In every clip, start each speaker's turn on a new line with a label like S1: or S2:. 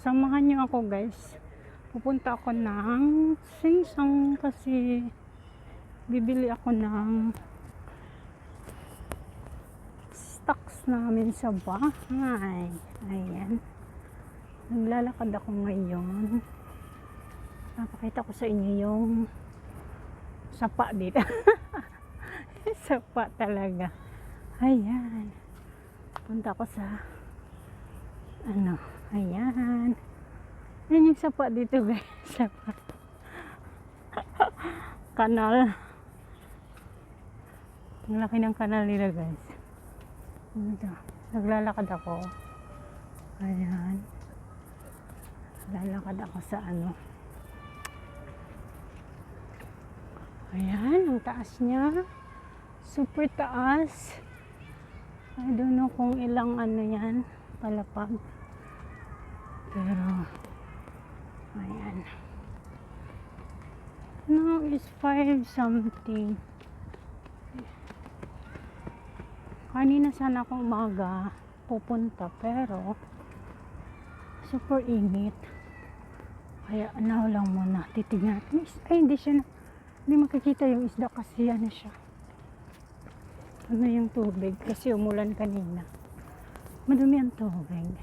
S1: samahan niyo ako guys. Pupunta ako ng Singsang kasi bibili ako ng stocks namin sa bahay. Ayan. Naglalakad ako ngayon. Napakita ko sa inyo yung sapa dito. Sapa talaga. Ayan. Punta ako sa ayan. Yan yung sapa dito guys. Sapa. Kanal. Ang laki ng kanal nila guys. Ito. Naglalakad ako. Ayan. Naglalakad ako sa Ayan. Ang taas niya. Super taas. I don't know kung ilang yan. Palapag. Pero ayan. Now is 5 something. Kanina sana akong umaga pupunta pero super init. Kaya now lang muna titignan natin. Ay hindi makikita yung isda kasi siya. Yung tubig kasi umulan kanina. Madumi ang tubig.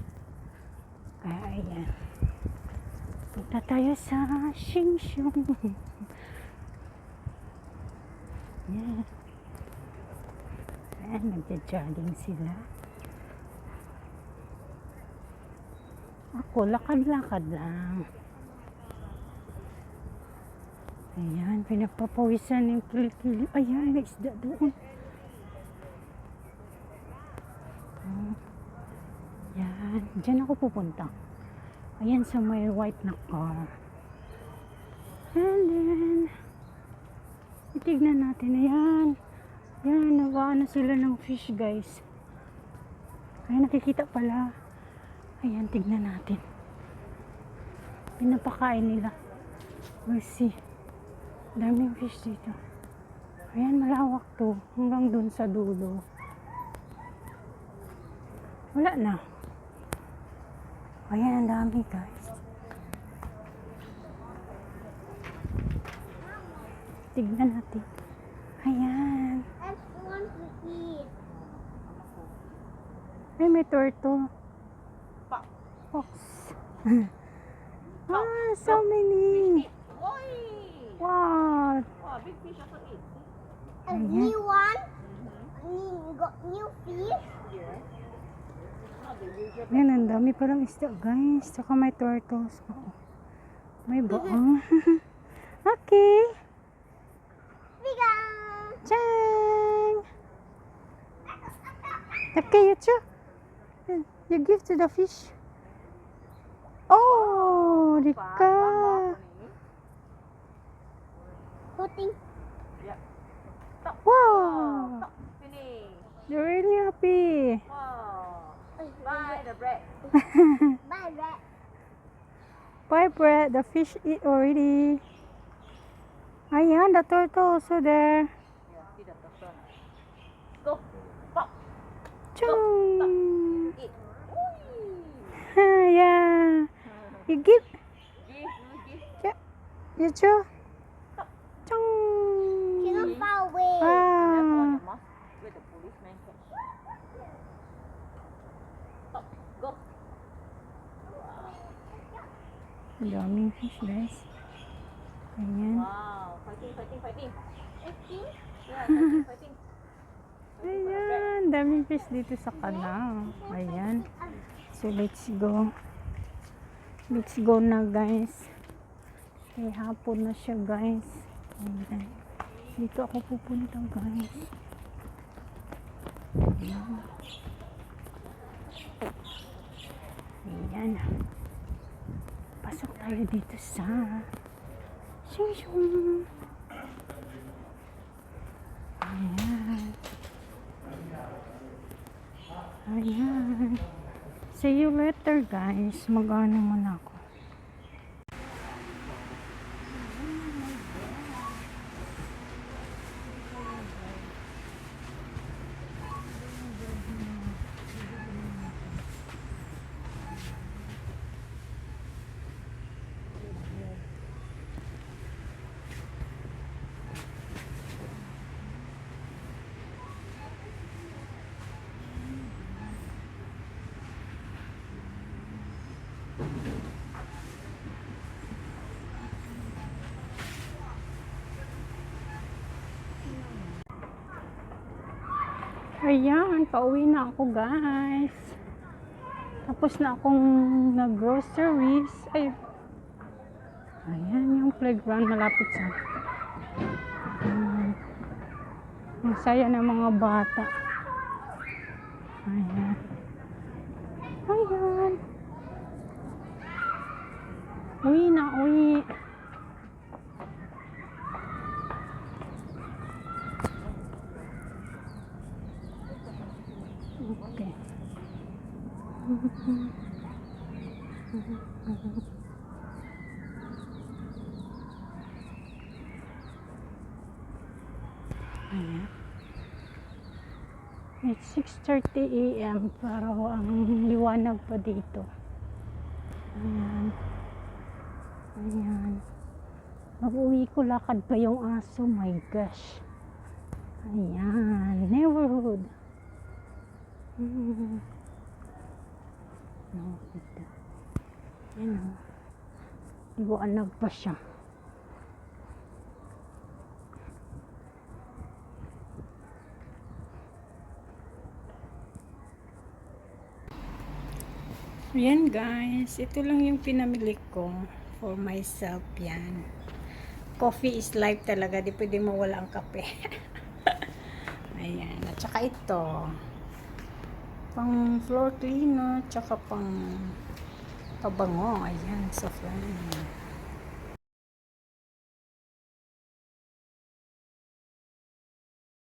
S1: Kaya ayan. Punta tayo sa Singsang. Yeah. Ayan, nagja-jogging sila. Ako, lakad-lakad lang. Ayan, pinagpapawisan yung kilikili. Ayan, may isda doon. Yan, dyan ako pupunta. Ayan sa may white na car. And then itignan natin. Ayan. Yan, nagaano sila ng fish guys. Ayan, nakikita pala. Ayan, tignan natin. Pinapakain nila. We'll see. Daming fish dito. Ayan, malawak to. Hanggang dun sa dulo. Wala na. Ayan, ang dami guys. Tignan natin. Ayan.
S2: I want to eat.
S1: Ay, may turtle. Fox. So many. Wow.
S3: Big fish also eat.
S2: A new one. Got new fish.
S1: Ayan, ang dami palang isda guys. Saka may turtles. May baong. Okay.
S2: Bigga.
S1: Chang. Okay, you too. You give to the fish. Oh, Rika.
S2: Putting.
S1: Wow.
S3: Finish.
S1: You're really happy.
S3: Wow. Bye the bread.
S2: Bye, rat.
S1: Bye, Brett. The fish eat already. Ayan, the turtle also there.
S3: Yeah, see the person. Go. Pop.
S1: Chung.
S3: Eat.
S1: Yeah. You give.
S3: Give.
S1: Yeah. You too. Chung.
S2: Cannot far away.
S3: Careful on
S1: Ah.
S3: your mouth. Where the policeman catch. Stop. Go.
S1: Ang daming fish guys. Ayan.
S3: Wow. Fighting.
S2: Fighting.
S3: Yeah, fighting.
S1: Ayan. Daming fish dito sa kanal. Ayan. So let's go. Let's go na guys. Kaya hapon na siya guys. Ayan. Dito ako pupunta guys. Ayan. Ayan. Pasok tayo dito sa Singsang. Ayan. Ayan. See you later guys. Mag-ano muna ako. Ayan, pauwi na ako guys. Tapos na akong nag-groceries. Ay, ayan yung playground malapit sa. Ang saya ng mga bata. Ayan. Ayan. Uwi na, uwi. Okay. Ayan. It's 6:30 a.m. Pero ang liwanag pa dito. Ayan. Ayan. Mag-uwi ko, lakad pa yung aso. My gosh. Ayan. Neighborhood. No, ito. Ayan o. Liwanag pa siya. Ayan guys, ito lang yung pinamili ko for myself yan. Coffee is life talaga, di pwede mawala ang kape. Ayan, at saka ito pang floor cleaner, tsaka pang pabango. Ayan, sa floor.